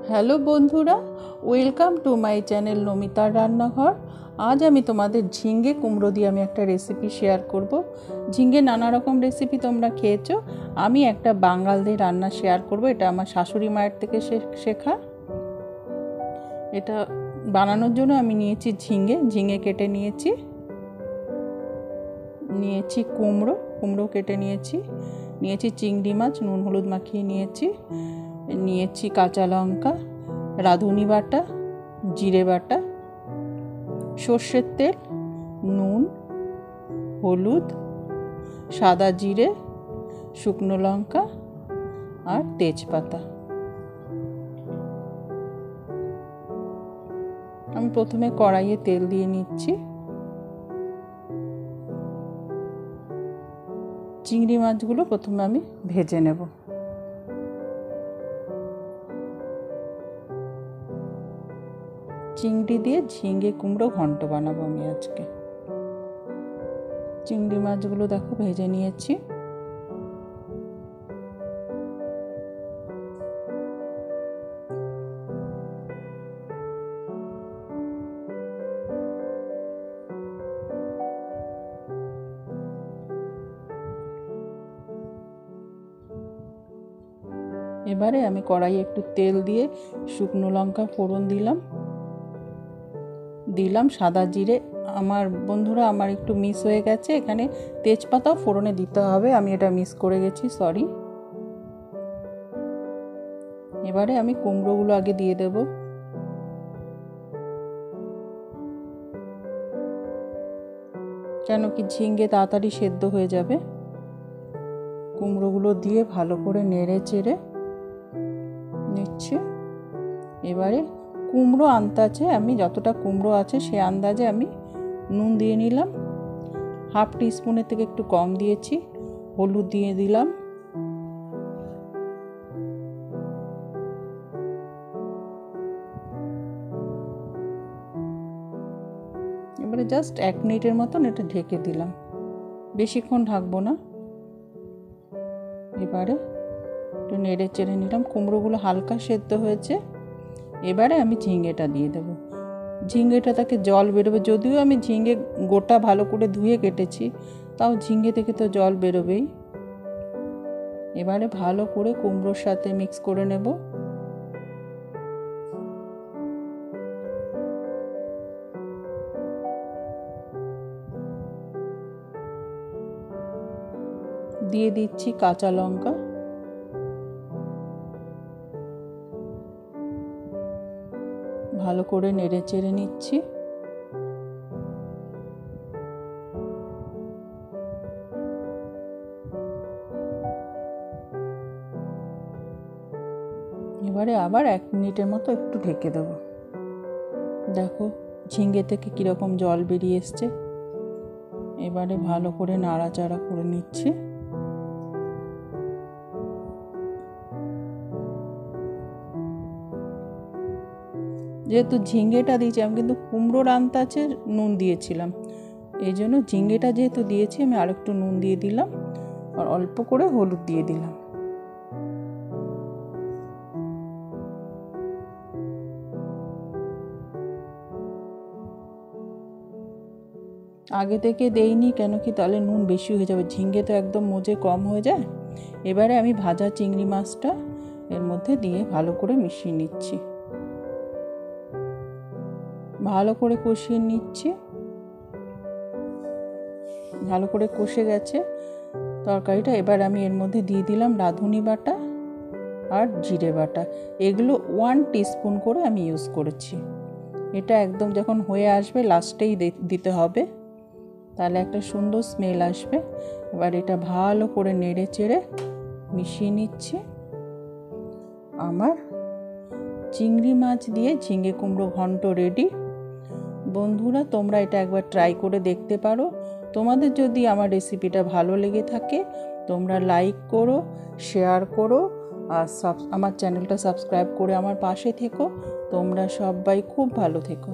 Hello বন্ধুরা, welcome to my channel নমিতার রান্নাঘর। আজ আমি তোমাদের ঝিঙে কুমড়ো দিয়ে আমি একটা রেসিপি শেয়ার করব। ঝিঙে নানা রকম রেসিপি তোমরা খেয়েছো, আমি একটা বাঙালদের রান্না শেয়ার করব। এটা আমার শাশুড়ি মায়ের থেকে শেখা। এটা বানানোর জন্য আমি নিয়েছি ঝিঙে কেটে নিয়েছি কুমড়ো কেটে নিয়েছি চিংড়ি মাছ নুন হলুদ মাখিয়ে নিয়েছি কাঁচা লঙ্কা, রাঁধুনি বাটা, জিরে বাটা, সর্ষের তেল, নুন, হলুদ, সাদা জিরে, শুকনো লঙ্কা আর তেজপাতা। আমি প্রথমে কড়াইয়ে তেল দিয়ে নিচ্ছি। চিংড়ি মাছগুলো প্রথমে আমি ভেজে নেব। চিংড়ি দিয়ে ঝিঙে কুমড়ো ঘন্ট বানাবো আমি আজকে। চিংড়ি মাছগুলো দেখো ভেজে নিয়েছি। এবারে আমি কড়াইয়ে একটু তেল দিয়ে শুকনো লঙ্কা ফোড়ন দিলাম সাদা জিরে। আমার একটু মিস হয়ে গেছে, এখানে তেজপাতাও ফোড়নে দিতে হবে, আমি এটা মিস করে গেছি, সরি। এবারে আমি কুমড়োগুলো আগে দিয়ে দেব। কেন কি ঝিঙে তাড়াতাড়ি সেদ্ধ হয়ে যাবে। কুমড়োগুলো দিয়ে ভালো করে নেড়ে চেড়ে নিচ্ছি। এবারে কুমড়ো আন্দাজে আমি যতটা কুমড়ো আছে সে আন্দাজে আমি নুন দিয়ে নিলাম, হাফ টিস্পুনের থেকে একটু কম দিয়েছি। হলুদ দিয়ে দিলাম, এবারে জাস্ট 1 মিনিটের মতন এটা ঢেকে দিলাম, বেশিক্ষণ ঢাকবো না। এবারে একটু নেড়ে চেড়ে নিলাম, কুমড়োগুলো হালকা সেদ্ধ হয়েছে। এবারে আমি ঝিঙেটা দিয়ে দেবো। ঝিঙেটা থেকে জল বেরোবে, যদিও আমি ঝিঙে গোটা ভালো করে ধুয়ে কেটেছি, তাও ঝিঙে থেকে তো জল বেরোবেই। এবারে ভালো করে কুমড়োর সাথে মিক্স করে নেব। দিয়ে দিচ্ছি কাঁচা লঙ্কা, ভালো করে নেড়ে চেড়ে নিচ্ছি। এবারে আবার 1 মিনিটের মতো একটু ঢেকে দেব। দেখো ঝিঙে থেকে কিরকম জল বেরিয়ে এসছে। এবারে ভালো করে নাড়াচাড়া করে নিচ্ছি। যেহেতু ঝিঙেটা দিয়েছি, আমি কিন্তু কুমড়োর আন্দাজে নুন দিয়েছিলাম, এই জন্য ঝিঙেটা যেহেতু দিয়েছি আমি আর একটু নুন দিয়ে দিলাম আর অল্প করে হলুদ দিয়ে দিলাম। আগে থেকে দেইনি, কেন কি তাহলে নুন বেশি হয়ে যাবে, ঝিঙে তো একদম মজে কম হয়ে যায়। এবারে আমি ভাজা চিংড়ি মাছটা এর মধ্যে দিয়ে ভালো করে মিশিয়ে নিচ্ছি, ভালো করে কষিয়ে নিচ্ছি। ভালো করে কষে গেছে তরকারিটা। এবার আমি এর মধ্যে দিয়ে দিলাম রাঁধুনি বাটা আর জিরে বাটা। এগুলো 1 টিস্পুন করে আমি ইউজ করেছি। এটা একদম যখন হয়ে আসবে লাস্টেই দিতে হবে, তাহলে একটা সুন্দর স্মেল আসবে। এবার এটা ভালো করে নেড়ে চেড়ে মিশিয়ে নিচ্ছি। আমার চিংড়ি মাছ দিয়ে ঝিঙে কুমড়ো ঘন্ট রেডি। বন্ধুরা, তোমরা এটা একবার ট্রাই করে দেখতে পারো। তোমাদের যদি আমার রেসিপিটা ভালো লেগে থাকে তোমরা লাইক করো, শেয়ার করো আর আমার চ্যানেলটা সাবস্ক্রাইব করে আমার পাশে থেকো। তোমরা সবাই খুব ভালো থেকো।